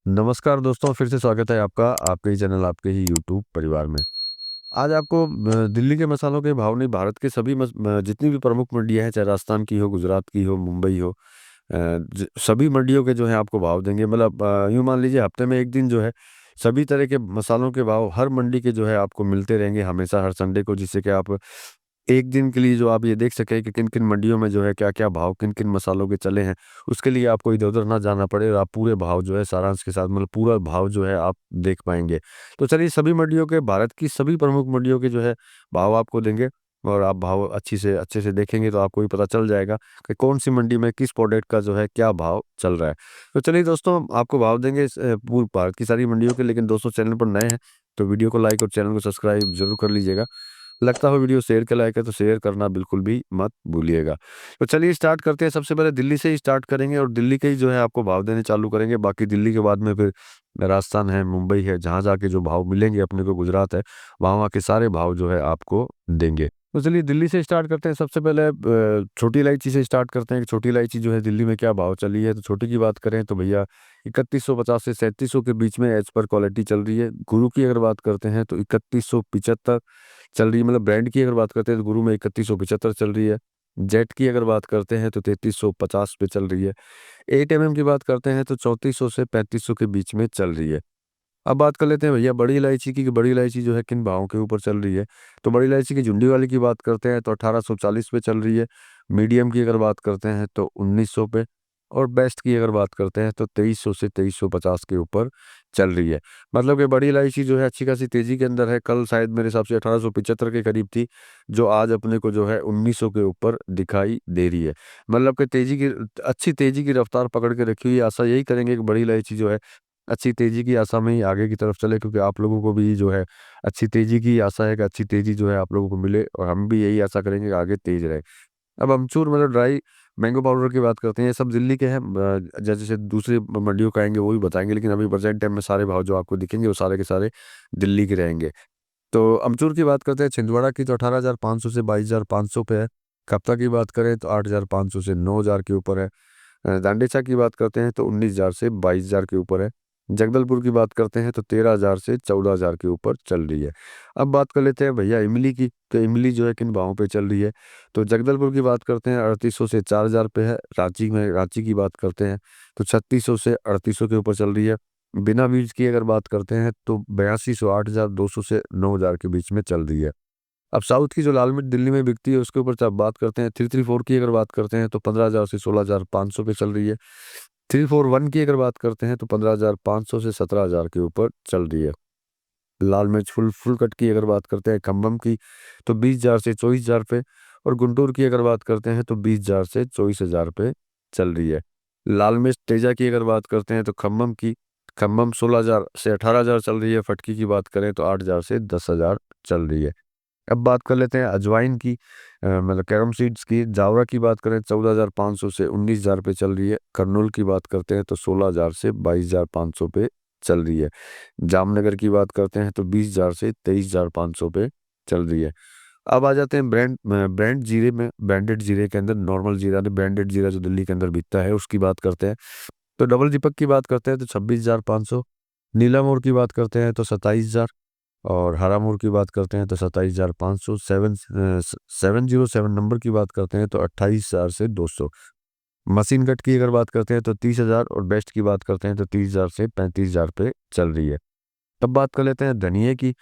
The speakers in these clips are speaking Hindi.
नमस्कार दोस्तों, फिर से स्वागत है आपका आपके ही चैनल, आपके ही यूट्यूब परिवार में। आज आपको दिल्ली के मसालों के भाव नहीं, भारत के सभी जितनी भी प्रमुख मंडियाँ हैं, चाहे राजस्थान की हो, गुजरात की हो, मुंबई हो, सभी मंडियों के जो है आपको भाव देंगे। मतलब यूँ मान लीजिए हफ्ते में 1 दिन जो है सभी तरह के मसालों के भाव हर मंडी के जो है आपको मिलते रहेंगे हमेशा हर संडे को, जिससे कि आप 1 दिन के लिए जो आप ये देख सकें कि किन-किन मंडियों में जो है क्या-क्या भाव किन-किन मसालों के चले हैं। उसके लिए आपको इधर-उधर ना जाना पड़े और आप पूरे भाव जो है सारांश के साथ, मतलब पूरा भाव जो है आप देख पाएँगे। तो चलिए सभी मंडियों के, भारत की सभी प्रमुख मंडियों के जो है भाव आपको देंगे और आप भाव अच्छे से देखेंगे तो आपको भी पता चल जाएगा कि कौन-सी मंडी में किस प्रोडक्ट का जो है क्या भाव चल रहा है। तो चलिए दोस्तों, आपको भाव देंगे पूरे भारत की सारी मंडियों के। लेकिन दोस्तों, चैनल पर नए हैं तो वीडियो को लाइक और चैनल को सब्सक्राइब ज़रूर कर लीजिएगा। लगता हो वीडियो शेयर के लायक है तो शेयर करना बिल्कुल भी मत भूलिएगा। तो चलिए स्टार्ट करते हैं। सबसे पहले दिल्ली से ही स्टार्ट करेंगे और दिल्ली के ही जो है आपको भाव देने चालू करेंगे। बाकी दिल्ली के बाद में फिर राजस्थान है, मुंबई है, जहाँ जाके जो भाव मिलेंगे अपने को, गुजरात है, वहाँ-वहाँ के सारे भाव जो है आपको देंगे। तो चलिए दिल्ली से स्टार्ट करते हैं। सबसे पहले छोटी इलायची से स्टार्ट करते हैं कि छोटी इलायची जो है दिल्ली में क्या भाव चली है। तो छोटी की बात करें तो भैया 3150 से 3700 के बीच में एज़ पर क्वालिटी चल रही है। गुरु की अगर बात करते हैं तो 3175 चल रही है। मतलब ब्रांड की अगर बात करते हैं तो गुरु में 3175 चल रही है। जेट की अगर बात करते हैं तो 3350 पे चल रही है। 8 एमएम की बात करते हैं तो 3400 से 3500 के बीच में चल रही है। अब बात कर लेते हैं भैया बड़ी इलायची की, कि बड़ी इलायची जो है किन भावों के ऊपर चल रही है। तो बड़ी इलायची की झुंडी वाली की बात करते हैं तो 1840 पे चल रही है। मीडियम की अगर बात करते हैं तो 1900 पे, और बेस्ट की अगर बात करते हैं तो 2300 से 2350 के ऊपर चल रही है। मतलब कि बड़ी इलायची जो है अच्छी खासी तेज़ी के अंदर है। कल शायद मेरे हिसाब से 1875 के करीब थी, जो आज अपने को जो है 1900 के ऊपर दिखाई दे रही है। मतलब कि अच्छी तेज़ी की रफ़्तार पकड़ के रखी हुई है। आशा यही करेंगे कि बड़ी इलायची जो है अच्छी तेज़ी की आशा में ही आगे की तरफ चले, क्योंकि आप लोगों को भी जो है अच्छी तेज़ी की आशा है कि अच्छी तेज़ी जो है आप लोगों को मिले, और हम भी यही आशा करेंगे कि आगे तेज़ रहे। अब अमचूर मतलब ड्राई मैंगो पाउडर की बात करते हैं, ये सब दिल्ली के हैं। जैसे दूसरी मंडियों का आएँगे वो भी बताएँगे, लेकिन अभी प्रेज़ेंट टाइम में सारे भाव जो आपको दिखेंगे वो सारे के सारे दिल्ली के रहेंगे। तो अमचूर की बात करते हैं, छिंदवाड़ा की तो 18,500 से 22,500 पे है। कप्ता की बात करें तो 8,500 से 9,000 के ऊपर है। दांडेचा की बात करते हैं तो 19,000 से 22,000 के ऊपर है। जगदलपुर की बात करते हैं तो 13,000 से 14,000 के ऊपर चल रही है। अब बात कर लेते हैं भैया इमली की, तो इमली जो है किन भावों पे चल रही है। तो जगदलपुर की बात करते हैं 3,800 से 4,000 पे है। रांची की बात करते हैं तो 3,600 से 3,800 के ऊपर चल रही है। बिना बीज की अगर बात करते हैं तो 8200 8,200 से 9,000 के बीच में चल रही है। अब साउथ की जो लाल मिर्च दिल्ली में बिकती है उसके ऊपर जब बात करते हैं, 334 की अगर बात करते हैं तो 15,000 से 16,500 पे चल रही है। 341 की अगर बात करते हैं तो 15,500 से 17,000 के ऊपर चल रही है। लाल मिर्च फुल फुल कट की अगर बात करते हैं खम्बम की, तो 20,000 से 24,000 पे, और गुंटूर की अगर बात करते हैं तो 20,000 से 24,000 पे चल रही है। लाल मिर्च तेजा की अगर बात करते हैं तो खम्बम 16,000 से 18,000 चल रही है। फटकी की बात करें तो 8,000 से 10,000 चल रही है। अब बात कर लेते हैं अजवाइन की, मतलब कैरम सीड्स की। जावरा की बात करें 14,500 से 19,000 पे चल रही है। कर्नूल की बात करते हैं तो 16,000 से 22,500 पे चल रही है। जामनगर की बात करते हैं तो 20,000 से 23,500 पे चल रही है। अब आ जाते हैं ब्रांड जीरे में, ब्रांडेड जीरे के अंदर नॉर्मल जीरा नहीं, ब्रांडेड जीरा जो दिल्ली के अंदर बिकता है उसकी बात करते हैं। तो डबल दीपक की बात करते हैं तो 26,500। नीला मोड़ की बात करते हैं तो 27,000, और हरा मोड़ की बात करते हैं तो 27,500। 707 नंबर की बात करते हैं तो 28,000 से 200। मशीन कट की अगर बात करते हैं तो 30,000, और बेस्ट की बात करते हैं तो 30,000 से 35,000 पे चल रही है। तब बात कर लेते हैं धनिये की।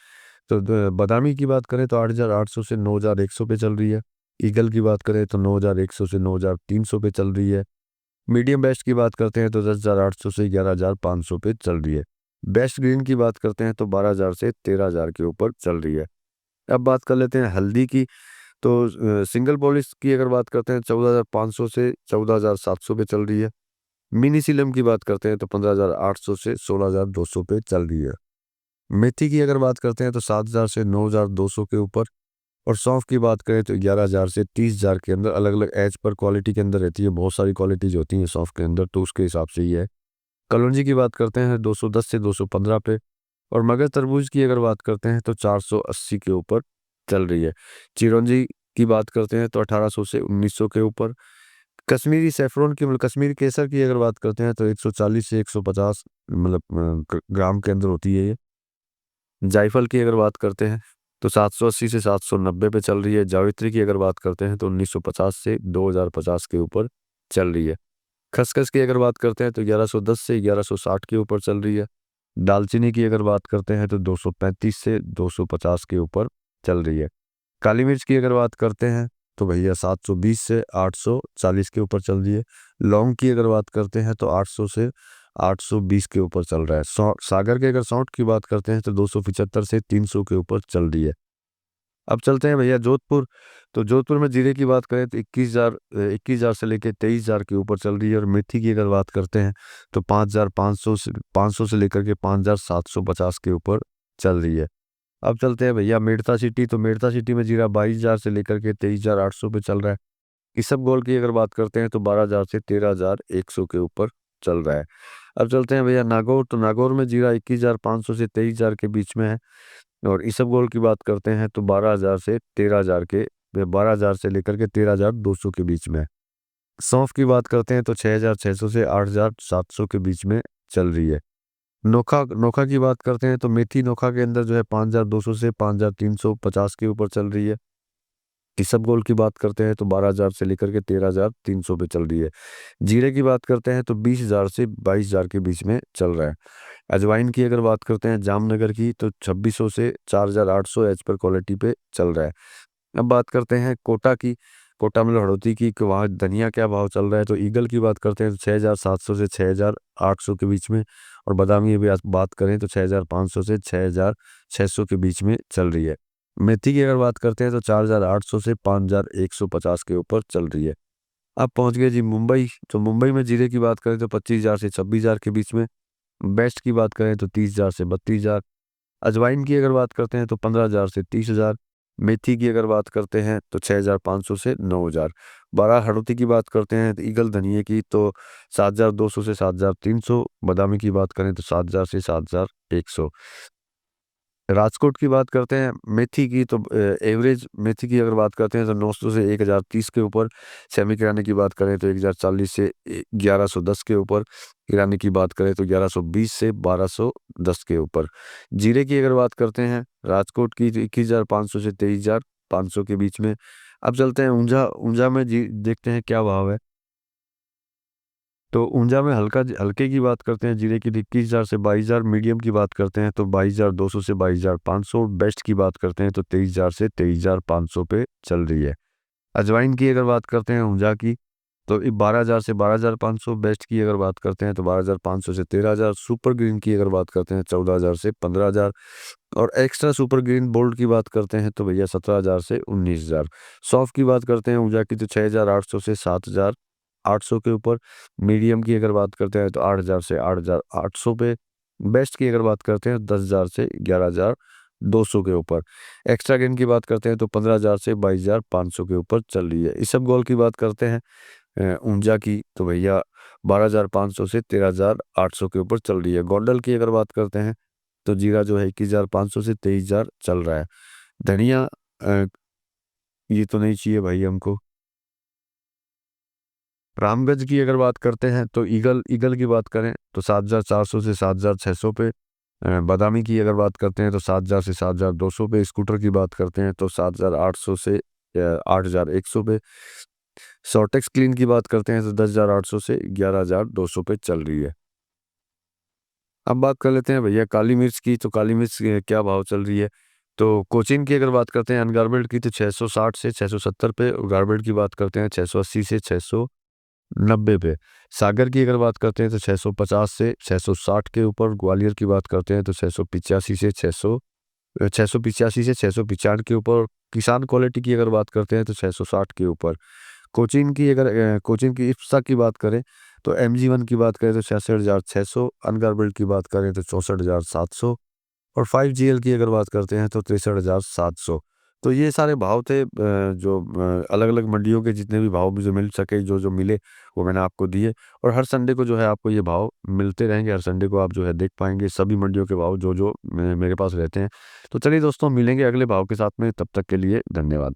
तो बादामी की बात करें तो 8,800 से 9,100 पे चल रही है। ईगल की बात करें तो 9,100 से 9,300 पे चल रही है। मीडियम बेस्ट की बात करते हैं तो 10,800 से 11,500 पे चल रही है। बेस्ट ग्रीन की बात करते हैं तो 12,000 से 13,000 के ऊपर चल रही है। अब बात कर लेते हैं हल्दी की। तो सिंगल पॉलिश की अगर बात करते हैं 14,500 से 14,700 पे चल रही है। मिनी सीलम की बात करते हैं तो 15,800 से 16,200 पे चल रही है। मेथी की अगर बात करते हैं तो 7,000 से 9,200 के ऊपर, और सौंफ की बात करें तो 11,000 से 30,000 के अंदर। अलग-अलग एज पर क्वालिटी के अंदर रहती है, बहुत सारी क्वालिटीज़ होती हैं सौंफ के अंदर, तो उसके हिसाब से ये है। कलौंजी की बात करते हैं 210 से 215 पे, और मगर तरबूज की अगर बात करते हैं तो 480 के ऊपर चल रही है। चिरौंजी की बात करते हैं तो 1800 से 1900 के ऊपर। कश्मीरी सैफरॉन की मतलब कश्मीरी केसर की अगर बात करते हैं तो 140 से 150 मतलब ग्राम के अंदर होती है ये। जायफल की अगर बात करते हैं तो 780 से 790 पे चल रही है। जावित्री की अगर बात करते हैं तो 1950 से 2050 के ऊपर चल रही है। खसखस की अगर बात करते हैं तो 1110 से 1160 के ऊपर चल रही है। दालचीनी की अगर बात करते हैं तो 235 से 250 के ऊपर चल रही है। काली मिर्च की अगर बात करते हैं तो भैया 720 से 840 के ऊपर चल रही है। लौंग की अगर बात करते हैं तो 800 से 820 के ऊपर चल रहा है। सागर के अगर सौंठ की बात करते हैं तो 275 से 300 के ऊपर चल रही है। अब चलते हैं भैया जोधपुर। तो जोधपुर में जीरे की बात करें तो 21,000 से लेकर 23,000 के ऊपर चल रही है। और मेथी की अगर बात करते हैं तो 5,500 से लेकर के 5,750 के ऊपर चल रही है। अब चलते हैं भैया मेड़ता सिटी। तो मेड़ता सिटी में जीरा 22,000 से लेकर के 23,800 पे चल रहा है। इसबगोल की अगर बात करते हैं तो 12,000 से 13,100 के ऊपर चल रहा है। अब चलते हैं भैया नागौर। तो नागौर में जीरा 21,500 से 23,000 के बीच में है। और इसबगोल की बात करते हैं तो 12,000 से लेकर के 13,200 के बीच में है। सौंफ की बात करते हैं तो 6,600 से 8,700 के बीच में चल रही है। नोखा नोखा की बात करते हैं तो मेथी नोखा के अंदर जो है 5,200 से 5,350 के ऊपर चल रही है। इसबगोल की बात करते हैं तो 12,000 से लेकर के 13,300 पे चल रही है। जीरे की बात करते हैं तो 20,000 से 22,000 के बीच में चल रहा है। अजवाइन की अगर बात करते हैं जामनगर की तो 2,600 से 4,800 एज पर क्वालिटी पे चल रहा है। अब बात करते हैं कोटा की। कोटा मतलब हड़ौती की कि वहाँ धनिया क्या भाव चल रहा है। तो ईगल की बात करते हैं तो 6,700 से 6,800 के बीच में। और बादामी की बात करें तो 6,500 से 6,600 के बीच में चल रही है। मेथी की अगर बात करते हैं तो 4,800 से 5,150 के ऊपर चल रही है। अब पहुंच गए जी मुंबई। तो मुंबई में जीरे की बात करें तो 25,000 से 26,000 के बीच में। बेस्ट की बात करें तो 30,000 से 32,000। अजवाइन की अगर बात करते हैं तो 15,000 से 30,000। मेथी की अगर बात करते हैं तो 6,500 से 9,000। बारह हड़ौती की बात करते हैं तो ईगल धनिये की तो 7,200 से 7,300। बादामी की बात करें तो 7,000 से 7,100। राजकोट की बात करते हैं मेथी की तो एवरेज मेथी की अगर बात करते हैं तो 900 से 1,030 के ऊपर। सेमी किराने की बात करें तो 1,040 से 1,110 के ऊपर। किराने की बात करें तो 1,120 से 1,210 के ऊपर। जीरे की अगर बात करते हैं राजकोट की तो 21,500 से 23,500 के बीच में। अब चलते हैं ऊंझा। ऊंझा में जी देखते हैं क्या भाव है। तो ऊंझा में हल्के की बात करते हैं जीरे की 21,000 से 22,000। मीडियम की बात करते हैं तो 22,200 से 22,500। बेस्ट की बात करते हैं तो 23,000 से 23,500 पे चल रही है। अजवाइन की अगर बात करते हैं ऊंझा की तो 12,000 से 12,500। बेस्ट की अगर बात करते हैं तो 12,500 से 13,000। सुपर ग्रीन की अगर बात करते हैं 14,000 से 15,000। और एक्स्ट्रा सुपर ग्रीन बोल्ड की बात करते हैं तो भैया 17,000 से 19,000। सौंफ की बात करते हैं ऊंझा की तो 6,800 से 7,800 के ऊपर। मीडियम की अगर बात करते हैं तो 8,000 से 8,800 पे। बेस्ट की अगर बात करते हैं 10,000 से 11,200 के ऊपर। एक्स्ट्रा गेन की बात करते हैं तो 15,000 से 22,500 के ऊपर चल रही है। इसबगोल की बात करते हैं ऊंझा की तो भैया 12,500 से 13,800 के ऊपर चल रही है। गोंडल की अगर बात करते हैं तो जीरा जो है 21,500 से 23,000 चल रहा है। धनिया ये तो नहीं चाहिए भाई हमको। रामगंज की अगर बात करते हैं तो ईगल ईगल की बात करें तो 7,400 से 7,600 पे। बादामी की अगर बात करते हैं तो 7,000 से 7,200 पे। स्कूटर की बात करते हैं तो 7,800 से 8,100 पे। सॉर्टेक्स क्लीन की बात करते हैं तो 10,800 से 11,200 पे चल रही है। अब बात कर लेते हैं भैया काली मिर्च की। तो काली मिर्च क्या भाव चल रही है। तो कोचीन की अगर बात करते हैं अनगार्बेल्ड की तो 660 से 670 पे। और गार्बेल्ड की बात करते हैं 680 से 690 पे। सागर की अगर बात करते हैं तो 650 से 660 के ऊपर। ग्वालियर की बात करते हैं तो 685 से 685 के ऊपर। किसान क्वालिटी की अगर बात करते हैं तो 660 के ऊपर। कोचीन की इप्सा की बात करें तो MG1 की बात करें तो 66,600। अनगार्बल्ड की बात करें तो 64,700। और 5GL की अगर बात करते हैं तो 63,700। तो ये सारे भाव थे जो अलग अलग मंडियों के जितने भी भाव मुझे मिल सके जो जो मिले वो मैंने आपको दिए। और हर संडे को जो है आपको ये भाव मिलते रहेंगे। हर संडे को आप जो है देख पाएंगे सभी मंडियों के भाव जो जो मेरे पास रहते हैं। तो चलिए दोस्तों मिलेंगे अगले भाव के साथ में। तब तक के लिए धन्यवाद।